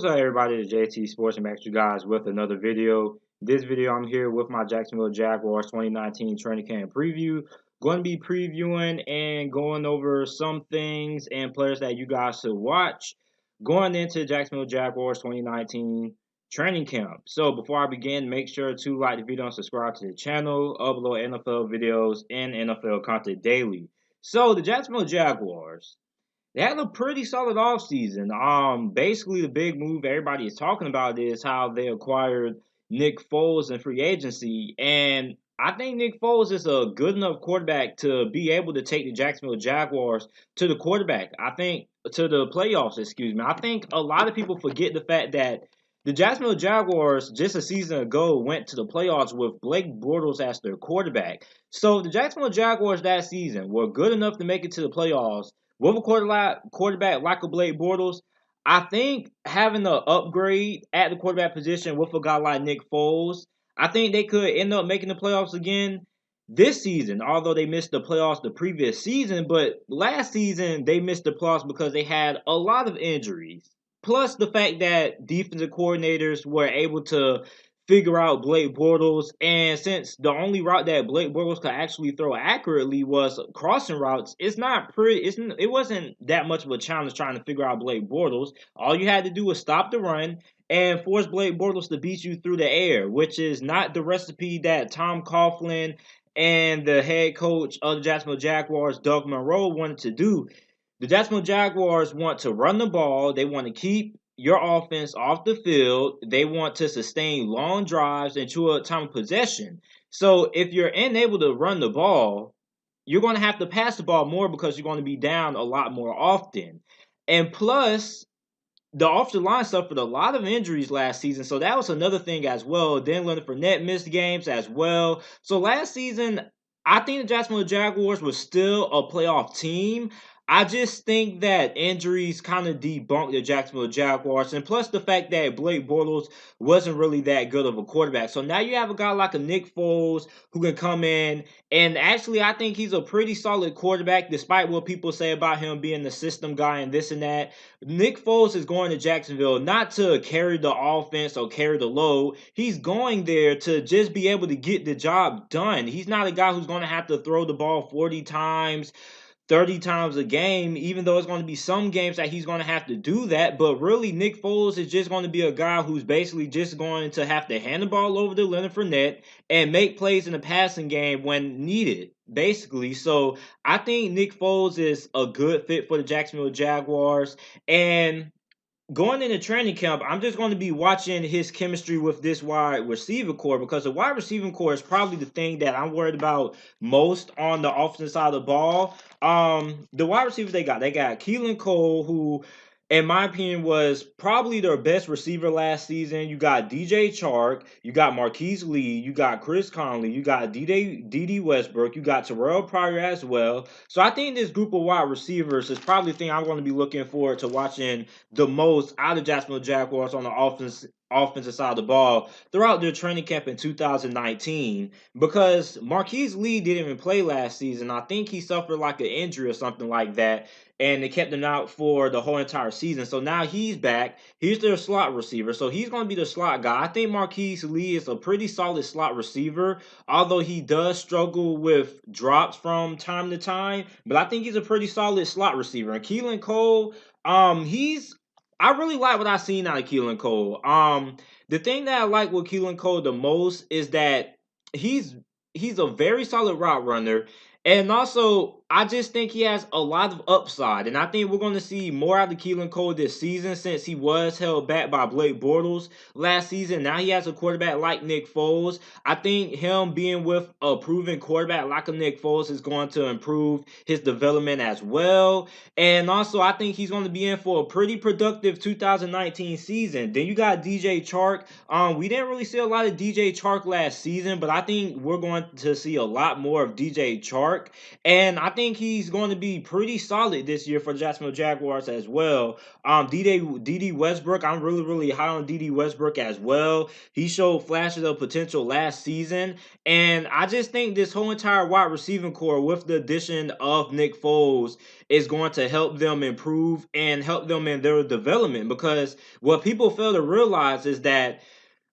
up, everybody? It's JT Sports. I'm back to you guys with another video. This video, I'm here with my Jacksonville Jaguars 2019 training camp preview. Going to be previewing and going over some things and players that you guys should watch going into Jacksonville Jaguars 2019 training camp. So before I begin, make sure to like the video and subscribe to the channel. Upload NFL videos and NFL content daily. So the Jacksonville Jaguars. They had a pretty solid offseason. Basically the big move everybody is talking about is how they acquired Nick Foles in free agency. And I think Nick Foles is a good enough quarterback to be able to take the Jacksonville Jaguars to the quarterback. I think to the playoffs, excuse me. I think a lot of people forget the fact that the Jacksonville Jaguars just a season ago went to the playoffs with Blake Bortles as their quarterback. So the Jacksonville Jaguars that season were good enough to make it to the playoffs with a quarterback like a Blake Bortles. I think having an upgrade at the quarterback position with a guy like Nick Foles, I think they could end up making the playoffs again this season, although they missed the playoffs the previous season. But last season, they missed the playoffs because they had a lot of injuries. Plus the fact that defensive coordinators were able to figure out Blake Bortles, and since the only route that Blake Bortles could actually throw accurately was crossing routes, it wasn't that much of a challenge trying to figure out Blake Bortles. All you had to do was stop the run and force Blake Bortles to beat you through the air, which is not the recipe that Tom Coughlin and the head coach of the Jacksonville Jaguars, Doug Monroe, wanted to do. The Jacksonville Jaguars want to run the ball. They want to keep your offense off the field. They want to sustain long drives and chew up time of possession. So if you're unable to run the ball, you're going to have to pass the ball more because you're going to be down a lot more often. And plus, the offensive line suffered a lot of injuries last season, so that was another thing as well. Then Leonard Fournette missed games as well. So last season, I think the Jacksonville Jaguars were still a playoff team. I just think that injuries kind of debunked the Jacksonville Jaguars, and plus the fact that Blake Bortles wasn't really that good of a quarterback. So now you have a guy like a Nick Foles who can come in, and actually I think he's a pretty solid quarterback, despite what people say about him being the system guy and this and that. Nick Foles is going to Jacksonville not to carry the offense or carry the load. He's going there to just be able to get the job done. He's not a guy who's going to have to throw the ball 40 times, 30 times a game, even though it's going to be some games that he's going to have to do that. But really, Nick Foles is just going to be a guy who's basically just going to have to hand the ball over to Leonard Fournette and make plays in the passing game when needed, basically. So I think Nick Foles is a good fit for the Jacksonville Jaguars. And going into training camp, I'm just going to be watching his chemistry with this wide receiver core, because the wide receiving core is probably the thing that I'm worried about most on the offensive side of the ball. The wide receivers they got Keelan Cole, who in my opinion was probably their best receiver last season. You got DJ Chark, you got Marquise Lee, you got Chris Conley, you got D.D. Westbrook, you got Terrell Pryor as well. So I think this group of wide receivers is probably the thing I'm going to be looking forward to watching the most out of Jacksonville Jaguars on the offensive side of the ball throughout their training camp in 2019, because Marquise Lee didn't even play last season. I think he suffered like an injury or something like that, and they kept him out for the whole entire season. So now he's back. He's their slot receiver, so he's going to be the slot guy. I think Marquise Lee is a pretty solid slot receiver, although he does struggle with drops from time to time, but I think he's a pretty solid slot receiver. And Keelan Cole, I really like what I've seen out of Keelan Cole. The thing that I like with Keelan Cole the most is that he's a very solid route runner. And also, I just think he has a lot of upside. And I think we're going to see more out of Keelan Cole this season, since he was held back by Blake Bortles last season. Now he has a quarterback like Nick Foles. I think him being with a proven quarterback like a Nick Foles is going to improve his development as well. And also, I think he's going to be in for a pretty productive 2019 season. Then you got DJ Chark. We didn't really see a lot of DJ Chark last season, but I think we're going to see a lot more of DJ Chark. And I think he's going to be pretty solid this year for the Jacksonville Jaguars as well. D.D. Westbrook, I'm really high on D.D. Westbrook as well. He showed flashes of potential last season, and I just think this whole entire wide receiving core, with the addition of Nick Foles, is going to help them improve and help them in their development. Because what people fail to realize is that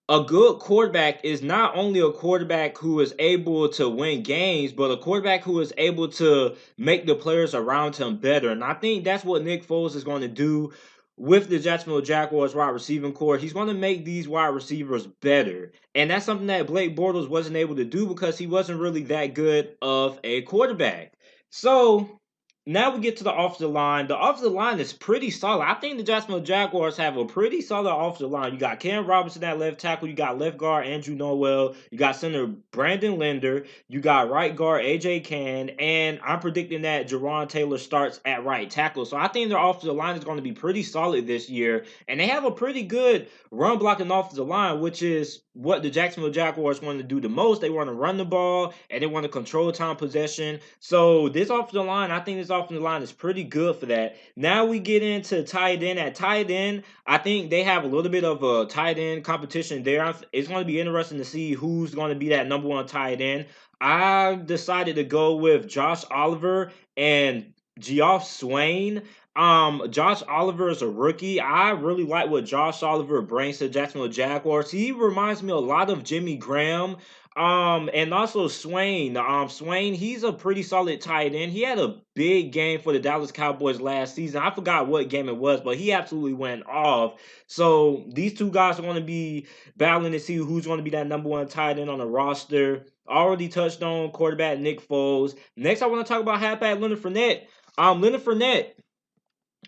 a good quarterback is not only a quarterback who is able to win games, but a quarterback who is able to make the players around him better. And I think that's what Nick Foles is going to do with the Jacksonville Jaguars wide receiving core. He's going to make these wide receivers better. And that's something that Blake Bortles wasn't able to do because he wasn't really that good of a quarterback. So now we get to the offensive line. The offensive line is pretty solid. I think the Jacksonville Jaguars have a pretty solid offensive line. You got Cam Robinson at left tackle. You got left guard Andrew Norwell. You got center Brandon Linder. You got right guard AJ Cann. And I'm predicting that Jaron Taylor starts at right tackle. So I think their offensive line is going to be pretty solid this year. And they have a pretty good run blocking offensive line, which is what the Jacksonville Jaguars want to do the most. They want to run the ball and they want to control time possession. So this offensive line, I think this offensive line is pretty good for that. Now we get into tight end. At tight end, I think they have a little bit of a tight end competition there. It's going to be interesting to see who's going to be that number one tight end. I decided to go with Josh Oliver and Geoff Swain. Josh Oliver is a rookie. I really like what Josh Oliver brings to the Jacksonville Jaguars. He reminds me a lot of Jimmy Graham. And also Swain. Swain, he's a pretty solid tight end. He had a big game for the Dallas Cowboys last season. I forgot what game it was, but he absolutely went off. So these two guys are going to be battling to see who's going to be that number one tight end on the roster. Already touched on quarterback Nick Foles. Next, I want to talk about halfback Leonard Fournette. Leonard Fournette.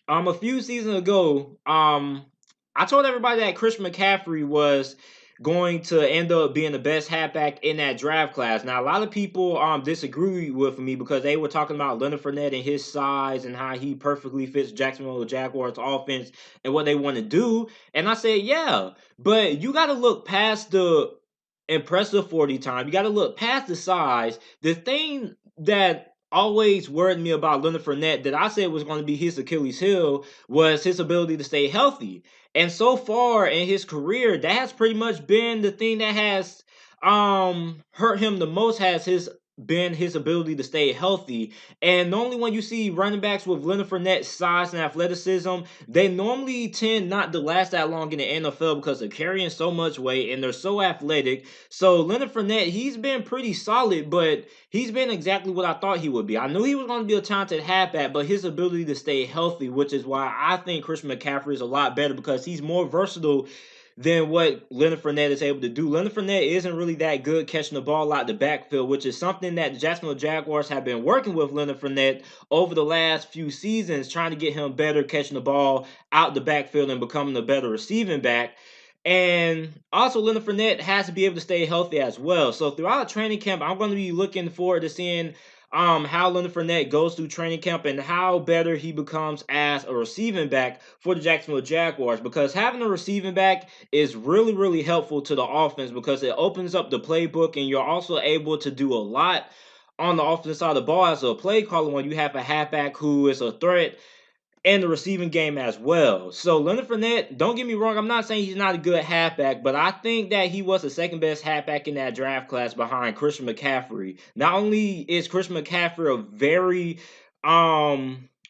A few seasons ago, I told everybody that Christian McCaffrey was going to end up being the best halfback in that draft class. Now, a lot of people disagree with me because they were talking about Leonard Fournette and his size and how he perfectly fits Jacksonville Jaguars offense and what they want to do. And I said, yeah, but you got to look past the impressive 40 time. You got to look past the size. The thing that always worried me about Leonard Fournette that I said was going to be his Achilles heel was his ability to stay healthy. And so far in his career, that has pretty much been the thing that has hurt him the most, has been his ability to stay healthy. And normally when you see running backs with Leonard Fournette's size and athleticism, they normally tend not to last that long in the NFL because they're carrying so much weight and they're so athletic. So Leonard Fournette, he's been pretty solid, but he's been exactly what I thought he would be. I knew he was going to be a talented halfback, but his ability to stay healthy, which is why I think Christian McCaffrey is a lot better because he's more versatile than what Leonard Fournette is able to do. Leonard Fournette isn't really that good catching the ball out the backfield, which is something that the Jacksonville Jaguars have been working with Leonard Fournette over the last few seasons, trying to get him better catching the ball out the backfield and becoming a better receiving back. And also, Leonard Fournette has to be able to stay healthy as well. So throughout training camp, I'm going to be looking forward to seeing how Leonard Fournette goes through training camp and how better he becomes as a receiving back for the Jacksonville Jaguars. Because having a receiving back is really helpful to the offense because it opens up the playbook and you're also able to do a lot on the offensive side of the ball as a play caller when you have a halfback who is a threat and the receiving game as well. So Leonard Fournette, don't get me wrong, I'm not saying he's not a good halfback, but I think that he was the second best halfback in that draft class behind Christian McCaffrey. Not only is Christian McCaffrey a very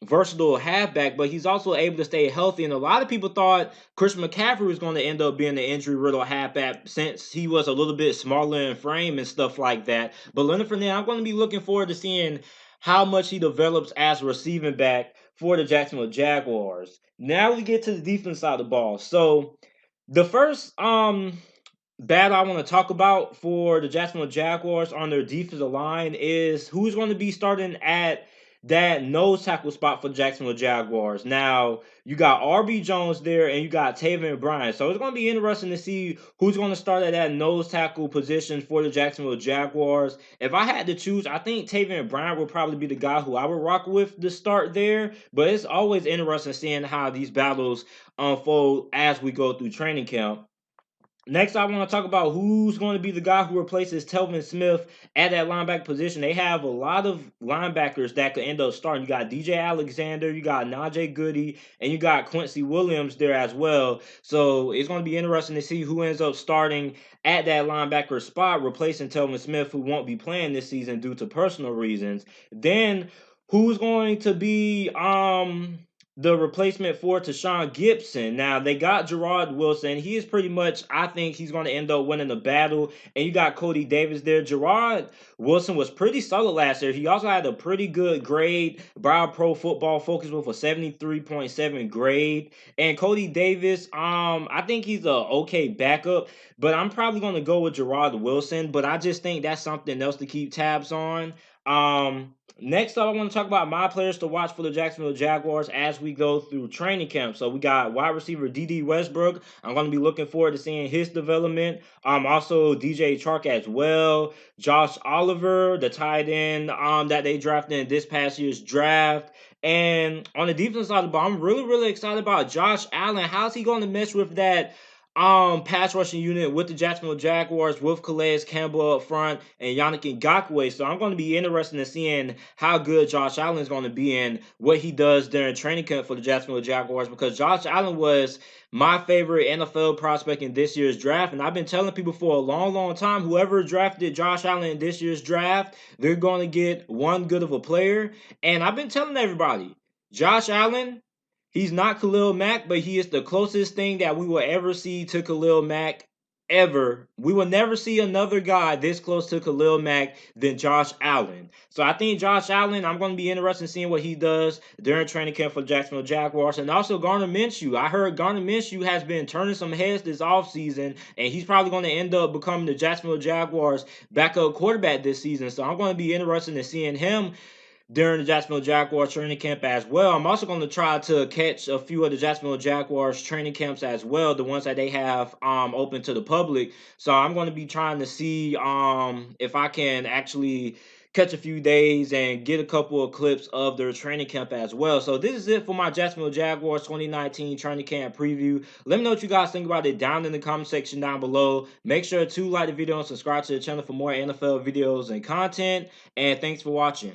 versatile halfback, but he's also able to stay healthy. And a lot of people thought Christian McCaffrey was going to end up being an injury-riddled halfback since he was a little bit smaller in frame and stuff like that. But Leonard Fournette, I'm going to be looking forward to seeing how much he develops as a receiving back for the Jacksonville Jaguars. Now we get to the defense side of the ball. So the first battle I want to talk about for the Jacksonville Jaguars on their defensive line is who's going to be starting at that nose tackle spot for the Jacksonville Jaguars. Now, you got R.B. Jones there and you got Taven Bryan. So it's going to be interesting to see who's going to start at that nose tackle position for the Jacksonville Jaguars. If I had to choose, I think Taven Bryan will probably be the guy who I would rock with to start there. But it's always interesting seeing how these battles unfold as we go through training camp. Next, I want to talk about who's going to be the guy who replaces Telvin Smith at that linebacker position. They have a lot of linebackers that could end up starting. You got DJ Alexander, you got Najee Goody, and you got Quincy Williams there as well. So it's going to be interesting to see who ends up starting at that linebacker spot, replacing Telvin Smith, who won't be playing this season due to personal reasons. Then who's going to be the replacement for Tashawn Gibson? Now they got Gerard Wilson. He is pretty much, I think he's going to end up winning the battle. And you got Cody Davis there. Gerard Wilson was pretty solid last year. He also had a pretty good grade. Brown Pro Football Focus with a 73.7 grade. And Cody Davis, I think he's a okay backup, but I'm probably going to go with Gerard Wilson. But I just think that's something else to keep tabs on. Next up, I want to talk about my players to watch for the Jacksonville Jaguars as we go through training camp. So we got wide receiver D.D. Westbrook. I'm going to be looking forward to seeing his development. Also DJ Chark as well. Josh Oliver, the tight end that they drafted in this past year's draft. And on the defensive side of the ball, I'm really excited about Josh Allen. How's he going to mesh with that pass rushing unit with the Jacksonville Jaguars with Calais Campbell up front and Yannick Ngakoue? So I'm going to be interested in seeing how good Josh Allen is going to be and what he does during training camp for the Jacksonville Jaguars, because Josh Allen was my favorite NFL prospect in this year's draft. And I've been telling people for a long time, whoever drafted Josh Allen in this year's draft, they're going to get one good of a player. And I've been telling everybody, Josh Allen, he's not Khalil Mack, but he is the closest thing that we will ever see to Khalil Mack ever. We will never see another guy this close to Khalil Mack than Josh Allen. So I think Josh Allen, I'm going to be interested in seeing what he does during training camp for the Jacksonville Jaguars. And also Gardner Minshew. I heard Gardner Minshew has been turning some heads this offseason, and he's probably going to end up becoming the Jacksonville Jaguars backup quarterback this season. So I'm going to be interested in seeing him during the Jacksonville Jaguars training camp as well. I'm also going to try to catch a few of the Jacksonville Jaguars training camps as well, the ones that they have open to the public. So I'm going to be trying to see if I can actually catch a few days and get a couple of clips of their training camp as well. So this is it for my Jacksonville Jaguars 2019 training camp preview. Let me know what you guys think about it down in the comment section down below. Make sure to like the video and subscribe to the channel for more NFL videos and content. And thanks for watching.